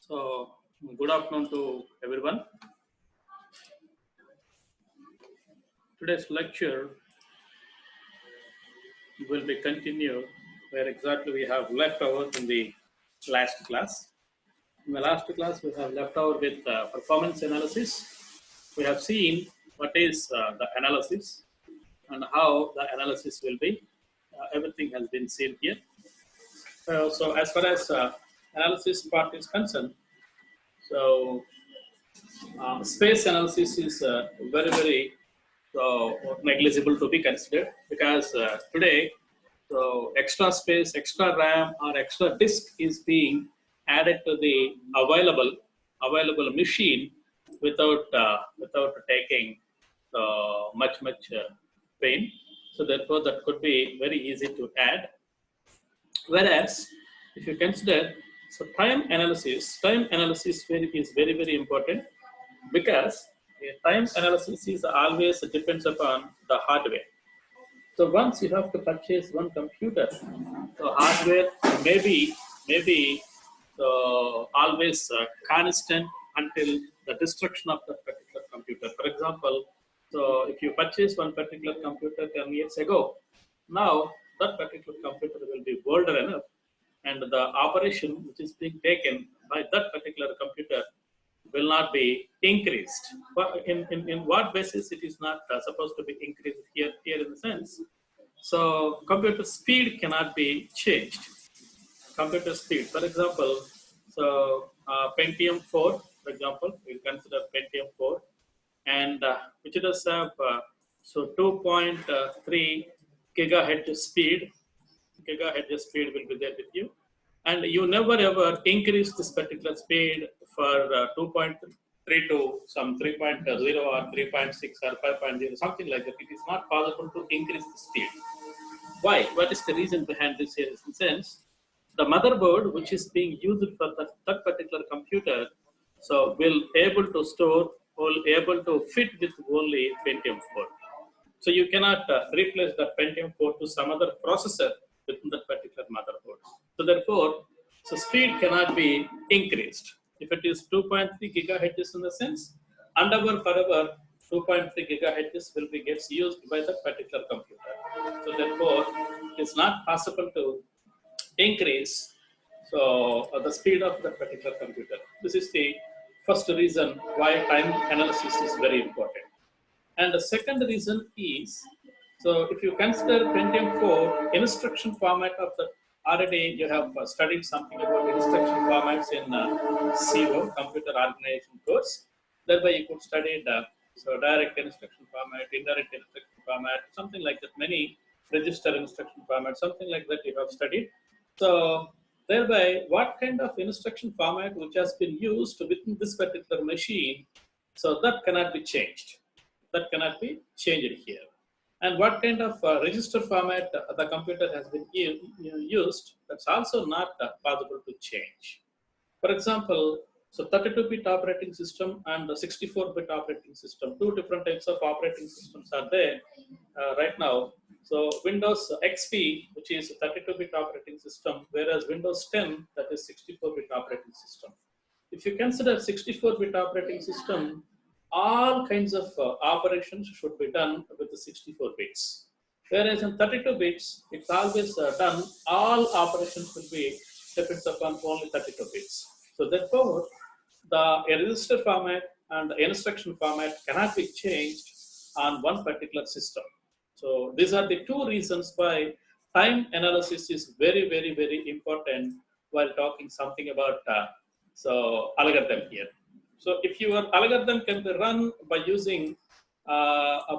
So, good afternoon to everyone. Today's lecture will be continued where exactly we have left over in the last class. In the last class, we have left over with performance analysis. We have seen what is the analysis and how the analysis will be. Everything has been seen here. So, as far as analysis part is concerned, so space analysis is very negligible to be considered because today so extra space, extra RAM or extra disk is being added to the available machine without taking much pain. So therefore, that could be very easy to add. Whereas, if you consider so time analysis is very important because time analysis is always depends upon the hardware. So once you have to purchase one computer, the hardware maybe always constant until the destruction of that particular computer. For example, so if you purchase one particular computer 10 years ago, now that particular computer will be older enough, and the operation which is being taken by that particular computer will not be increased. But in what basis it is not supposed to be increased here in the sense? So computer speed cannot be changed. Computer speed, for example, so Pentium 4, for example, we consider Pentium 4, and which does have so 2.3 gigahertz speed. Gigahertz speed will be there with you, and you never ever increase this particular speed for 2.3 to some 3.0 or 3.6 or 5.0, something like that. It is not possible to increase the speed. Why? What is the reason behind this here? In sense, the motherboard which is being used for that particular computer, so will able to fit with only Pentium 4. So you cannot replace the Pentium 4 to some other processor within that particular motherboard. So therefore, so speed cannot be increased. If it is 2.3 gigahertz in the sense, underbar forever 2.3 gigahertz will be gets used by that particular computer. So therefore, it is not possible to increase the speed of that particular computer. This is the first reason why time analysis is very important. And the second reason is, so if you consider Pentium 4 instruction format of the already you have studied something about instruction formats in CO, computer organization course. Thereby you could study the so direct instruction format, indirect instruction format, something like that. Many register instruction format, something like that you have studied. So thereby, what kind of instruction format which has been used within this particular machine, so that cannot be changed. That cannot be changed here. And what kind of register format the computer has been used, that's also not possible to change. For example, so 32-bit operating system and 64-bit operating system, two different types of operating systems are there right now. So Windows XP, which is a 32-bit operating system, whereas Windows 10, that is 64-bit operating system. If you consider 64-bit operating system, all kinds of operations should be done with the 64 bits. Whereas in 32 bits, it's always done, all operations will be depends upon only 32 bits. So therefore, the register format and the instruction format cannot be changed on one particular system. So these are the two reasons why time analysis is very important while talking something about so algorithm here. So if your algorithm can be run by using a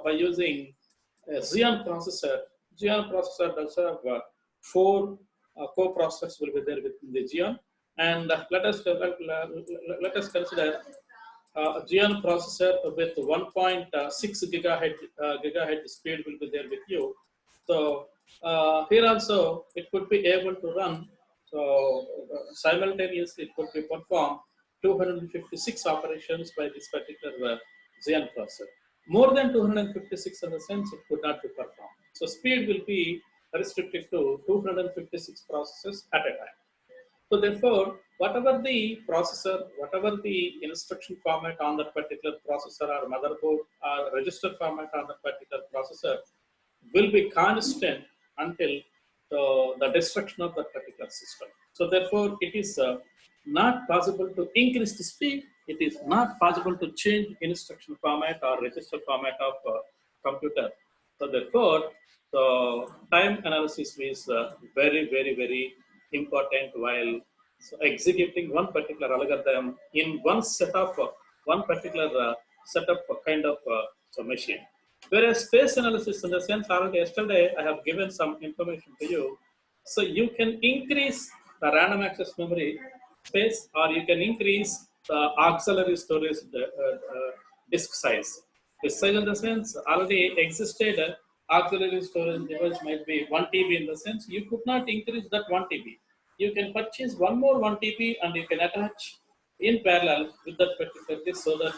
Xeon processor does have four co-processors will be there within the Xeon, and let us consider a Xeon processor with 1.6 gigahertz speed will be there with you. So here also it could be able to run. So simultaneously it could be performed 256 operations by this particular Xeon processor. More than 256 in the sense it could not be performed. So speed will be restricted to 256 processes at a time. So therefore, whatever the processor, whatever the instruction format on that particular processor or motherboard or register format on that particular processor will be constant until the destruction of that particular system. So therefore, it is not possible to increase the speed. It is not possible to change instruction format or register format of computer. So therefore, the time analysis is very, very, very important while executing one particular algorithm in one set of one particular setup kind of machine. Whereas space analysis, in the sense, already yesterday I have given some information to you. So you can increase the random access memory space, or you can increase the auxiliary storage disk size. Disk size, in the sense, already existed auxiliary storage device might be 1 TB, in the sense you could not increase that 1 TB. You can purchase one more 1 TB and you can attach in parallel with that particular disk, so that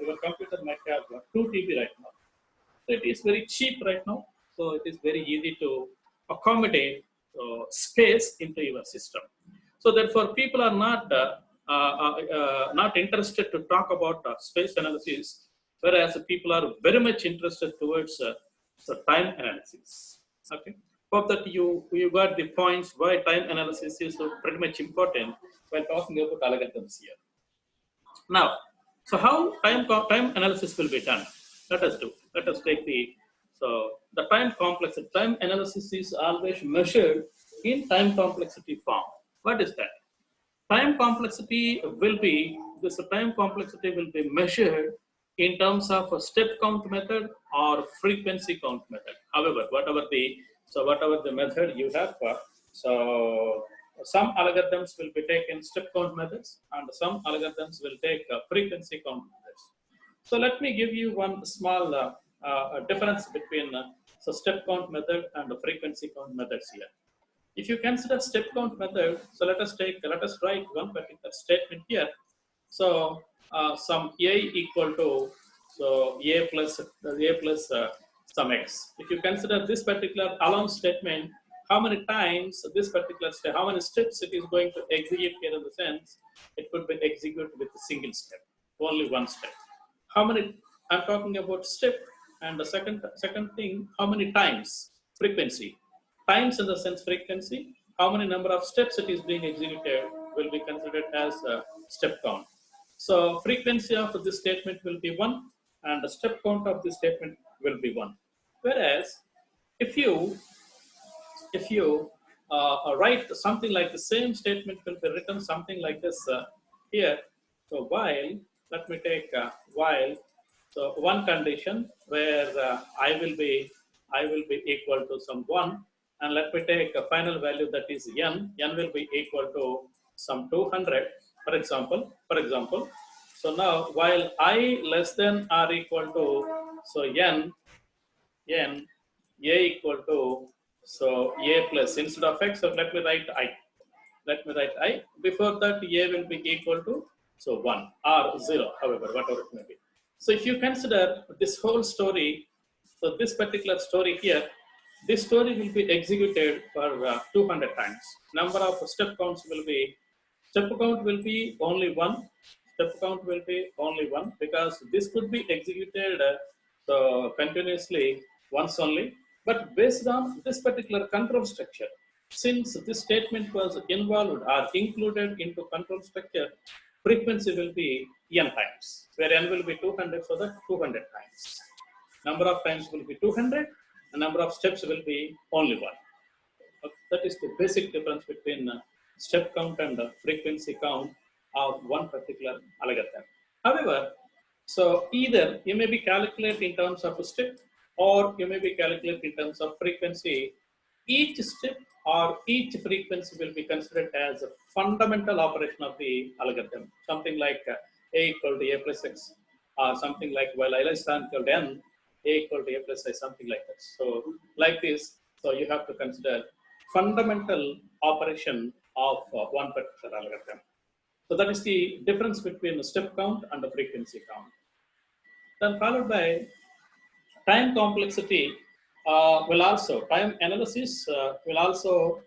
your computer might have 2 TB right now. So it is very cheap right now. So it is very easy to accommodate space into your system. So therefore, people are not interested to talk about space analysis, whereas people are very much interested towards time analysis. Okay. Hope that you got the points why time analysis is so pretty much important when talking about algorithms here. Now, so how time analysis will be done? Let us do. Let us take the time complexity. Time analysis is always measured in time complexity form. What is that? Time complexity will be measured in terms of a step count method or frequency count method. However, whatever the method you have, so some algorithms will be taken step count methods and some algorithms will take frequency count methods. So let me give you one small difference between step count method and the frequency count methods here. If you consider step count method, so let us write one particular statement here. So some a equal to a plus some x. If you consider this particular alarm statement, how many times this particular step, how many steps it is going to execute here, in the sense it could be executed with a single step, only one step. How many? I'm talking about step, and the second thing, how many times, frequency. Times in the sense frequency, how many number of steps it is being executed will be considered as a step count. So frequency of this statement will be 1 and the step count of this statement will be 1. Whereas if you write something like the same statement will be written something like this here. So while, let me take while, so one condition where I will be equal to some 1, and let me take a final value that is n will be equal to some 200, for example. So now while I less than or equal to, so n a equal to, so a plus, instead of x, so let me write I. Before that, a will be equal to, so 1 or 0, however, whatever it may be. So if you consider this whole story, so this particular story here, this story will be executed for 200 times. Number of step counts will be, step count will be only 1. Step count will be only 1 because this could be executed continuously once only. But based on this particular control structure, since this statement was involved or included into control structure, frequency will be n times, where n will be 200, so that 200 times. Number of times will be 200, the number of steps will be only 1. That is the basic difference between step count and frequency count of one particular algorithm. However, so either you may be calculated in terms of a step or you may be calculated in terms of frequency. Each step or each frequency will be considered as a fundamental operation of the algorithm. Something like a equal to a plus x, or something like while I less than equal to n, a equal to a plus I, something like that. So like this, so you have to consider fundamental operation of one particular algorithm. So that is the difference between the step count and the frequency count. Then followed by time complexity will also, time analysis will also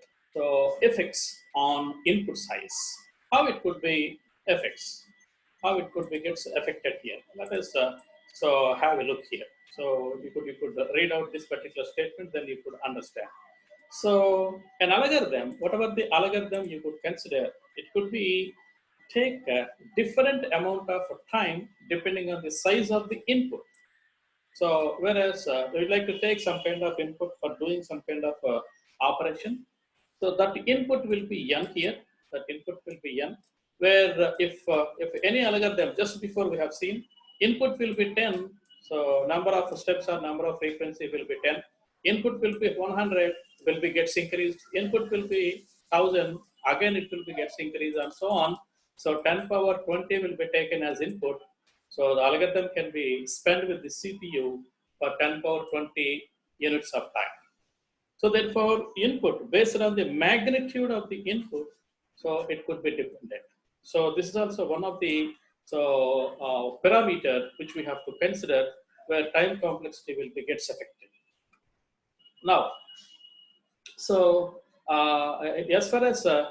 affects on input size. How it could be affects, how it could be gets affected here. Let us so have a look here. So you could read out this particular statement, then you could understand. So an algorithm, whatever the algorithm you could consider, it could be take a different amount of time depending on the size of the input. So whereas we would like to take some kind of input for doing some kind of operation, so that input will be n here. That input will be n. Where if any algorithm, just before we have seen, input will be 10. So number of steps or number of frequency will be 10. Input will be 100, will be gets increased. Input will be 1000. Again, it will be gets increased and so on. So 10 power 20 will be taken as input. So the algorithm can be spent with the CPU for 10 power 20 units of time. So therefore, input based on the magnitude of the input, so it could be dependent. So this is also one of the parameter which we have to consider where time complexity will be gets affected. Now, so as far as the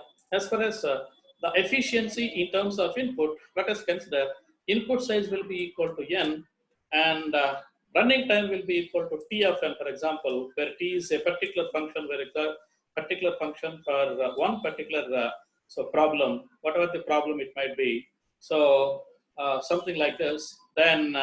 efficiency in terms of input, let us consider input size will be equal to n, and running time will be equal to t of n, for example, where t is a particular function, where it's a particular function for one particular so problem, whatever the problem it might be. So something like this. Then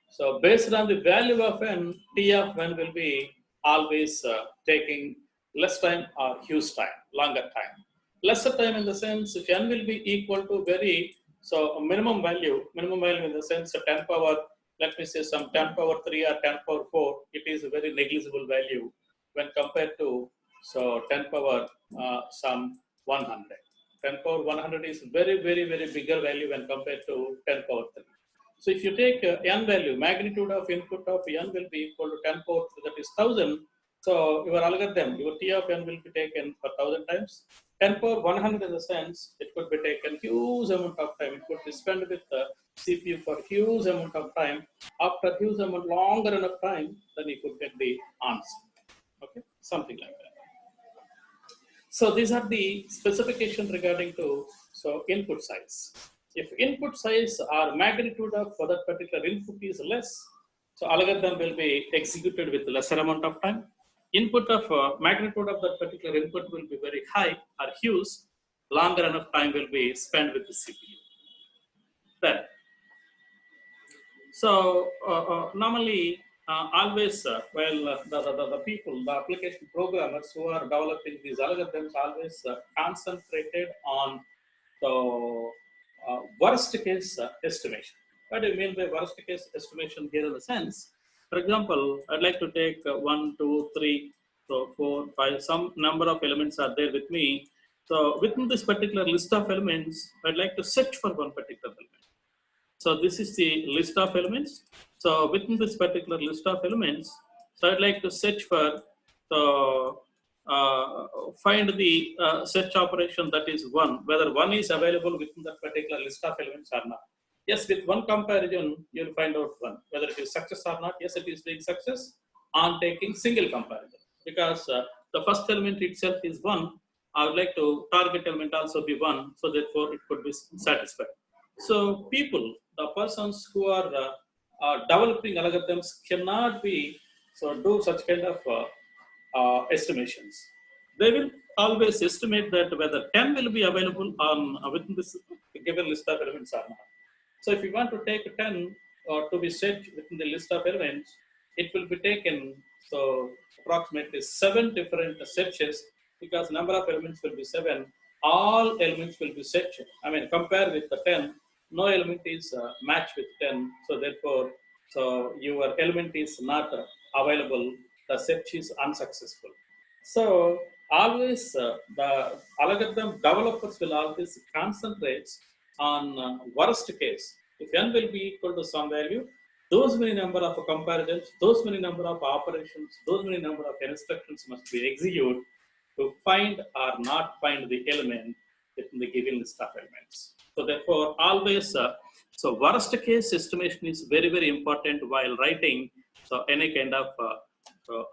so based on the value of n, t of n will be always taking less time or huge time, longer time. Lesser time in the sense if n will be equal to very, so a minimum value in the sense of 10 power, let me say some 10 power 3 or 10 power 4, it is a very negligible value when compared to so 10 power some 100. 10 power 100 is very, very, very bigger value when compared to 10 power 3. So if you take n value, magnitude of input of n will be equal to 10 power 3, that is 1000. So your algorithm, your T of n will be taken for 1000 times. 10 power 100 in the sense, it could be taken huge amount of time. It could be spent with the CPU for huge amount of time. After huge amount, longer enough time, then you could get the answer. Okay, something like that. So these are the specifications regarding to so input size. If input size or magnitude of for that particular input is less, so algorithm will be executed with lesser amount of time. Input of magnitude of that particular input will be very high or huge, longer enough time will be spent with the CPU. Then, so normally always the people, the application programmers who are developing these algorithms always concentrated on the worst case estimation. What do you mean by worst case estimation here in the sense? For example, I'd like to take 1, 2, 3, so 4, 5, some number of elements are there with me. So within this particular list of elements, I'd like to search for one particular element. So this is the list of elements. So within this particular list of elements, so I'd like to search for the find the search operation that is 1, whether 1 is available within that particular list of elements or not. Yes, with one comparison, you'll find out 1, whether it is success or not. Yes, it is being success on taking single comparison, because the first element itself is 1. I would like to target element also be 1, so therefore it could be satisfied. So people, the persons who are developing algorithms cannot be so do such kind of estimations. They will always estimate that whether 10 will be available on within this given list of elements or not. So if you want to take 10 to be set within the list of elements, it will be taken so approximately 7 different searches, because number of elements will be 7. All elements will be searched. I mean, compare with the 10. No element is matched with 10. So therefore, so your element is not available. The search is unsuccessful. So always the algorithm developers will always concentrate on worst case. If n will be equal to some value, those many number of comparisons, those many number of operations, those many number of instructions must be executed to find or not find the element within the given list of elements. So therefore, always so worst case estimation is very, very important while writing so any kind of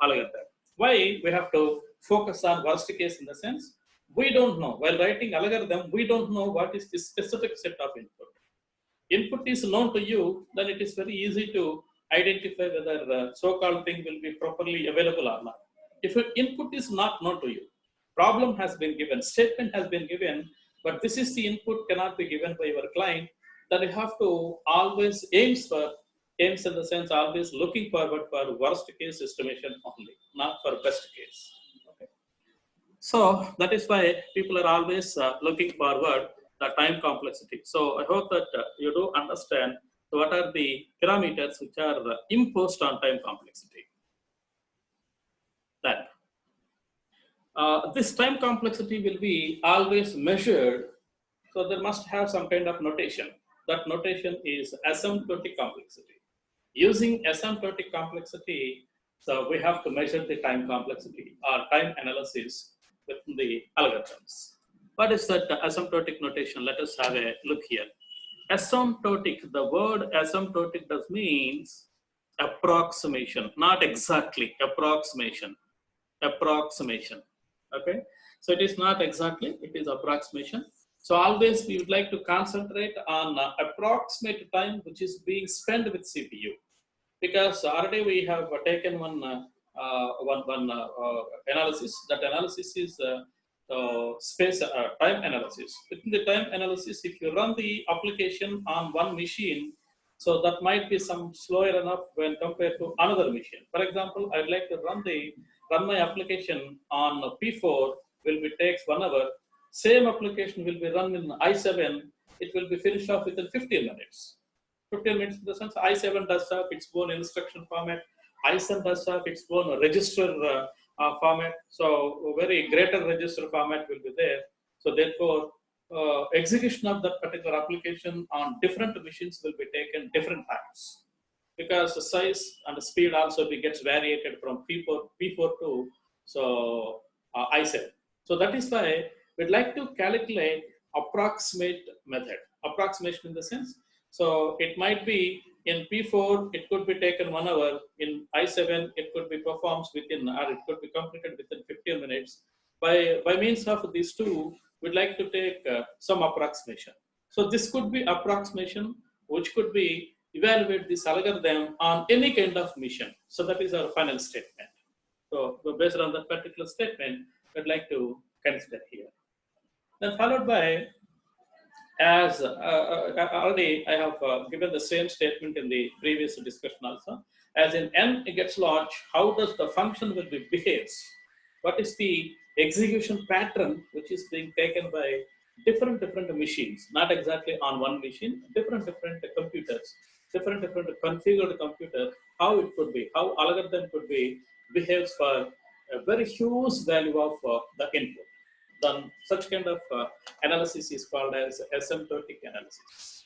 algorithm. Why we have to focus on worst case in the sense? we don't know. While writing algorithm, we don't know what is the specific set of input. Input is known to you, then it is very easy to identify whether the so-called thing will be properly available or not. If your input is not known to you, problem has been given, statement has been given, but this is the input cannot be given by your client, then you have to always aims in the sense always looking forward for worst case estimation only, not for best case. Okay. So that is why people are always looking forward the time complexity. So I hope that you do understand what are the parameters which are imposed on time complexity. That this time complexity will be always measured. So there must have some kind of notation. That notation is asymptotic complexity. Using asymptotic complexity, so we have to measure the time complexity or time analysis within the algorithms. What is that asymptotic notation? Let us have a look here. Asymptotic, the word asymptotic does means approximation, not exactly, approximation. Approximation. Okay, so it is not exactly, it is approximation. So always we would like to concentrate on approximate time which is being spent with CPU, because already we have taken one analysis. That analysis is space time analysis. Within the time analysis, if you run the application on one machine, so that might be some slower enough when compared to another machine. For example, I'd like to run my application on P4 will be takes 1 hour. Same application will be run in i7. It will be finished off within 15 minutes. 15 minutes in the sense i7 does have its own instruction format. i7 does have its own register format. So very greater register format will be there. So therefore, execution of that particular application on different machines will be taken different times, because the size and the speed also gets variated from P4 to so i7. So that is why we'd like to calculate approximate method. Approximation in the sense, so it might be in P4 it could be taken 1 hour. In i7 it could be performed within, or it could be completed within 15 minutes. By means of these two, we'd like to take some approximation. So this could be approximation, which could be evaluate this algorithm on any kind of mission. So that is our final statement. So based on that particular statement, I'd like to consider here. Then followed by, as already I have given the same statement in the previous discussion also. As in n gets large, how does the function will be behaves? What is the execution pattern which is being taken by different machines, not exactly on one machine, different computers, different configured computer, how it could be, how algorithm could be behaves for a very huge value of the input. Then such kind of analysis is called as asymptotic analysis.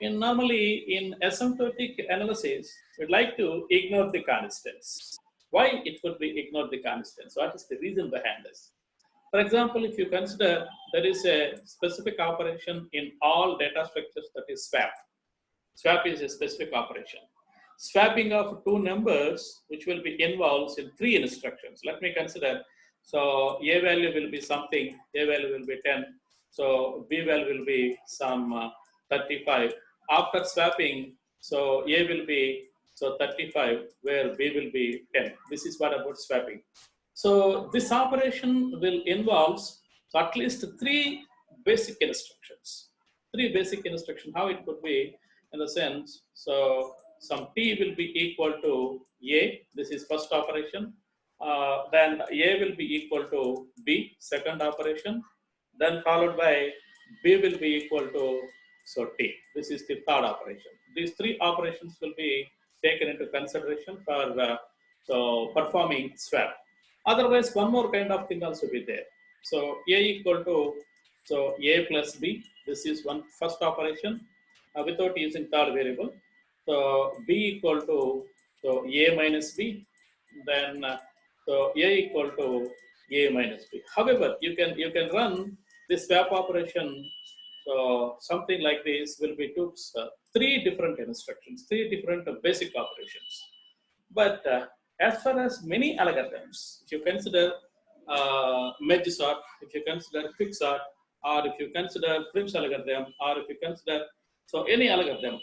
Normally in asymptotic analysis, we'd like to ignore the constants. Why it could be ignored the constants? What is the reason behind this? For example, if you consider there is a specific operation in all data structures, that is swap. Swap is a specific operation. Swapping of two numbers, which will be involved in 3 instructions. Let me consider. So A value will be something, A value will be 10. So B value will be some 35. After swapping, so A will be so 35, where B will be 10. This is what about swapping. So this operation will involve at least 3 basic instructions. 3 basic instructions. How it could be in the sense, so some t will be equal to a. This is first operation. Then a will be equal to b, second operation. Then followed by b will be equal to so t. This is the third operation. These 3 operations will be taken into consideration for so performing swap. Otherwise, one more kind of thing also be there. So a equal to so a plus b. This is one first operation without using third variable. So b equal to so a minus b. Then so a equal to a minus b. However, you can run this swap operation. So something like this will be took 3 different instructions, 3 different basic operations. But as far as many algorithms, if you consider merge sort, if you consider quick sort, or if you consider Prim's algorithm, or if you consider so any algorithm,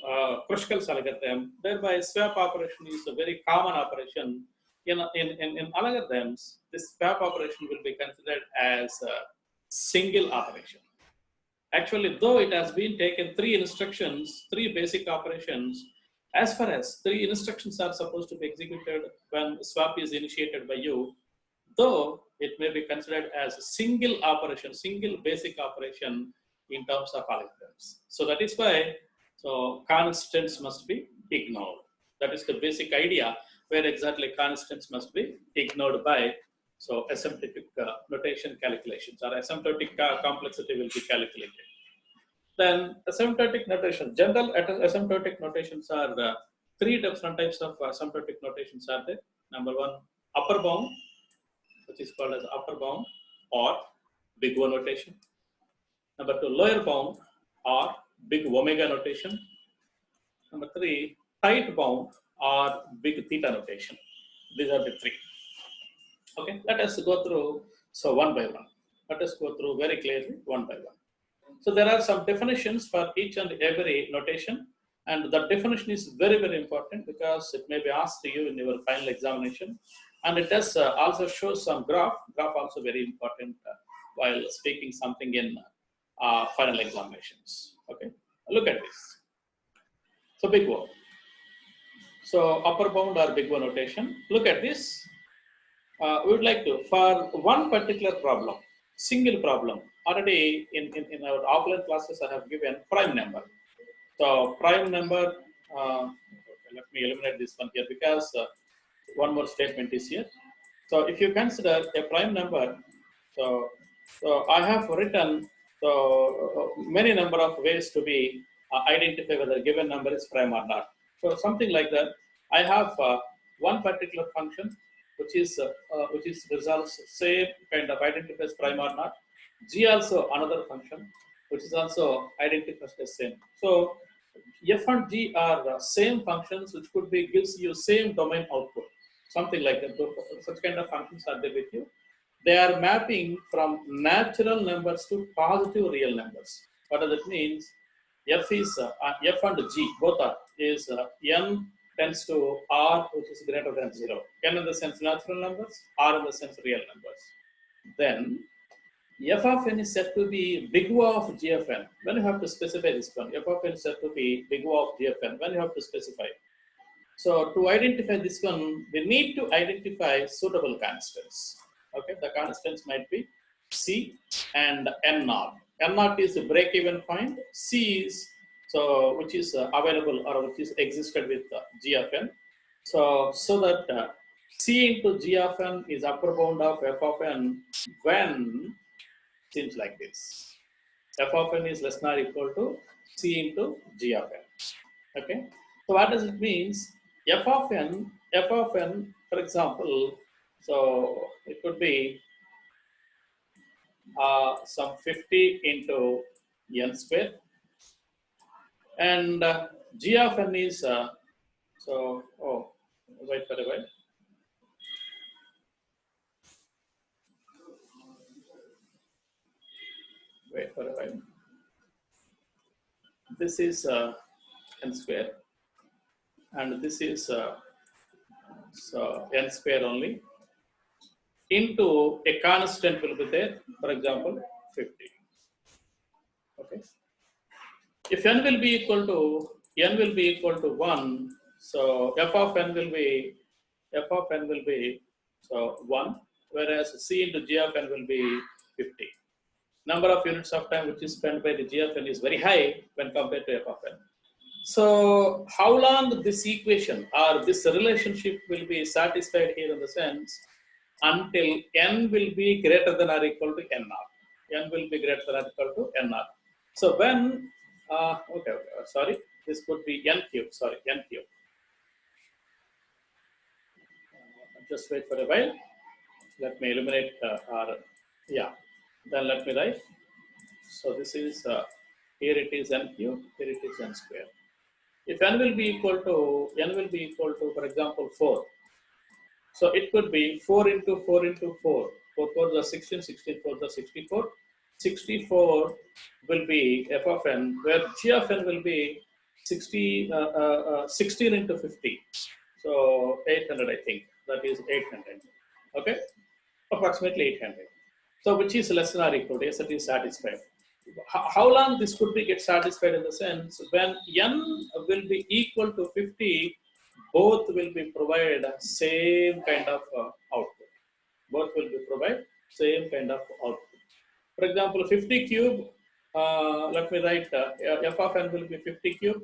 Kruskal's algorithm, thereby swap operation is a very common operation. In algorithms, this swap operation will be considered as a single operation. Actually, though it has been taken three instructions, three basic operations, as far as three instructions are supposed to be executed when swap is initiated by you, though it may be considered as a single operation, single basic operation in terms of algorithms. So that is why so constants must be ignored. That is the basic idea where exactly constants must be ignored by so asymptotic notation calculations or asymptotic complexity will be calculated. Then asymptotic notation, general asymptotic notations are three different types of asymptotic notations are there. Number one, upper bound, which is called as upper bound or big O notation. Number two, lower bound or big omega notation. Number three, tight bound or big theta notation. These are the three. Okay, let us go through so one by one. Let us go through very clearly one by one. So there are some definitions for each and every notation, and the definition is very, very important because it may be asked to you in your final examination. And it does also show some graph also very important while speaking something in final examinations. Okay, look at this. So big O. So upper bound or big O notation. Look at this. We would like to, for one particular problem, single problem, already in our offline classes, I have given prime number. So prime number, let me eliminate this one here because one more statement is here. So if you consider a prime number, so I have written many number of ways to be identify whether a given number is prime or not. So something like that. I have one particular function which is results same kind of identifies prime or not. G also another function which is also identifies as same. So F and G are same functions which could be gives you same domain output. Something like that. Such kind of functions are there with you. They are mapping from natural numbers to positive real numbers. What does it mean? F is F and G both are is n tends to r which is greater than 0. N in the sense natural numbers, r in the sense real numbers. Then f of n is said to be big O of g of n. When you have to specify this one, f of n is said to be big O of g of n. When you have to specify. So to identify this one, we need to identify suitable constants. Okay, the constants might be C and N naught. N naught is a break-even point. C is so which is available or which is existed with G of n. So that C into G of n is upper bound of f of n when seems like this. F of n is less than or equal to C into G of n. Okay. So what does it mean? F of n, for example, so it could be some 50 into n square, and G of n is wait for a while. Wait for a while. This is n square, and this is n square only. Into a constant will be there, for example, 50. Okay. If n will be equal to 1, so f of n will be so 1, whereas c into g of n will be 50. Number of units of time which is spent by the g of n is very high when compared to f of n. So how long this equation or this relationship will be satisfied here in the sense until n will be greater than or equal to n naught. N will be greater than or equal to n naught. So when sorry, this could be n cube. Sorry, n cube. Just wait for a while. Let me eliminate Then let me write. So this is here it is n cube. Here it is n square. If n will be equal to for example 4. So it could be 4 into 4 into 4. 4 4s are 16, 16 4s are 64. 64 will be f of n, where g of n will be 16 into 50. So 800, I think. That is 800. Okay? Approximately 800. So which is less than or equal to, yes, it is satisfied. How long this could be get satisfied in the sense when n will be equal to 50, both will be provide same kind of output. Both will be provide same kind of output. For example, 50 cube, let me write f of n will be 50 cube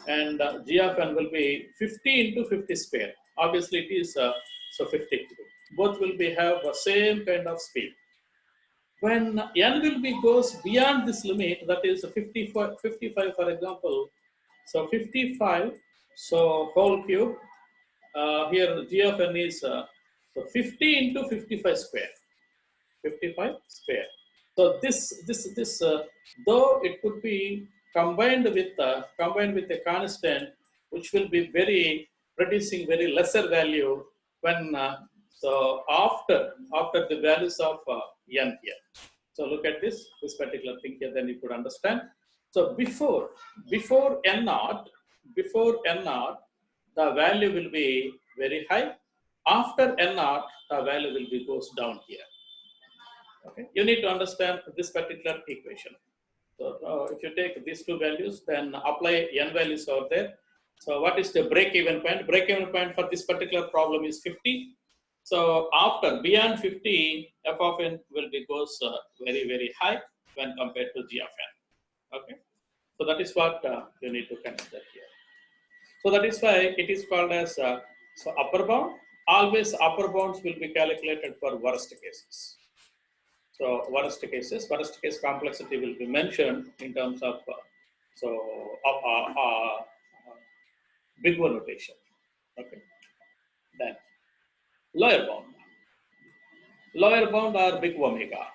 and g of n will be 50 into 50 square. Obviously it is so 50 cube. Both will be have the same kind of speed. When n will be goes beyond this limit, that is 55 for example. So 55, so whole cube. Here g of n is so 50 into 55 square. 55 square. So this though it could be combined with a constant, which will be very producing very lesser value when so after the values of n here. So look at this particular thing here, then you could understand. So before n naught, the value will be very high. After n naught, the value will be goes down here. Okay, you need to understand this particular equation. So if you take these two values, then apply n values over there. So what is the break-even point? Break-even point for this particular problem is 50. So after beyond 50, f of n will be goes very very high when compared to g of n. Okay, so that is what you need to consider here. So that is why it is called as so upper bound. Always upper bounds will be calculated for worst cases. So worst case complexity will be mentioned in terms of big O notation. Okay. Then lower bound or big omega.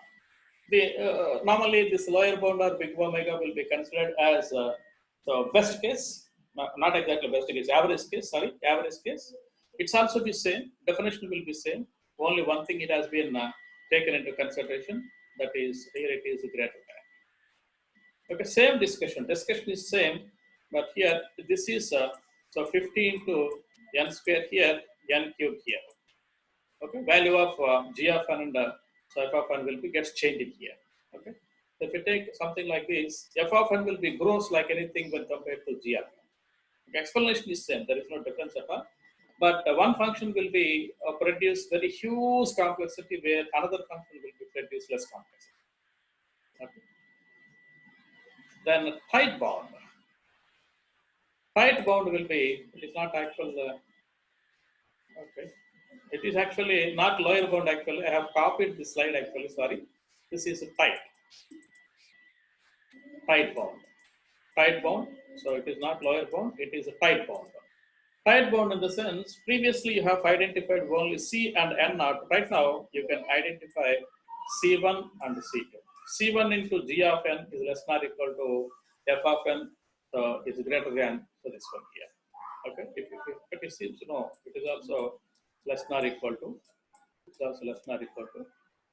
Normally this lower bound or big omega will be considered as so best case, not exactly best case, average case. Average case. It's also the same. Definition will be same. Only one thing it has been taken into consideration. That is here it is greater than. Okay, same discussion. Discussion is same, but here this is so 50 into n square here, n cube here. Okay, value of g of n and so f of n will be gets changed here. Okay, so if you take something like this, f of n will be grows like anything when compared to g of n. Okay, explanation is same. There is no difference at all. But one function will be produce very huge complexity, where another function will be produce less complexity. Okay. Then tight bound. Tight bound will be, it is not actual, okay. It is actually not lower bound actually. I have copied this slide actually, sorry. This is a tight bound. Tight bound, so it is not lower bound, it is a tight bound. Tight bound in the sense, previously you have identified only C and N naught. Right now, you can identify C1 and C2. C1 into G of N is less than or equal to F of N, so is greater than so this one here. Okay, if it seems no, it is also less than or equal to, it's also less than or equal to.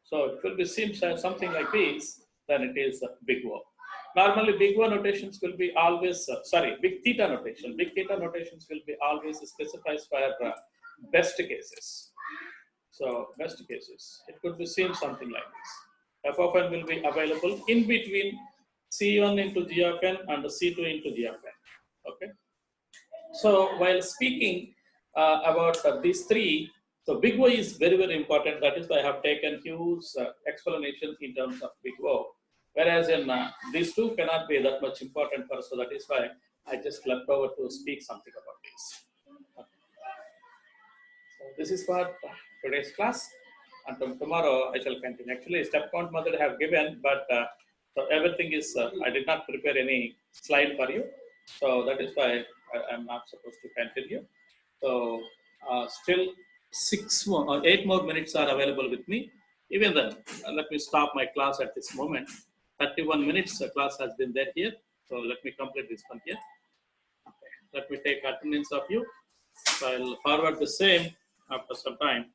So it will be seems something like this, then it is big O. Normally, big O notations will be always, big theta notation. Big theta notations will be always specified for best cases. So, best cases. It could be seen something like this. F of n will be available in between C1 into G of n and C2 into G of n. Okay. So, while speaking about these three, so big O is very, very important. That is why I have taken huge explanations in terms of big O. Whereas in these two cannot be that much important for us, so that is why I just left over to speak something about this. So this is for today's class, and from tomorrow I shall continue. Actually, step count method I have given, but so everything is I did not prepare any slide for you, so that is why I am not supposed to continue. So still 8 more minutes are available with me. Even then, let me stop my class at this moment. 31 minutes the class has been there here. So let me complete this one here. Okay. Let me take attendance of you. So I'll forward the same after some time.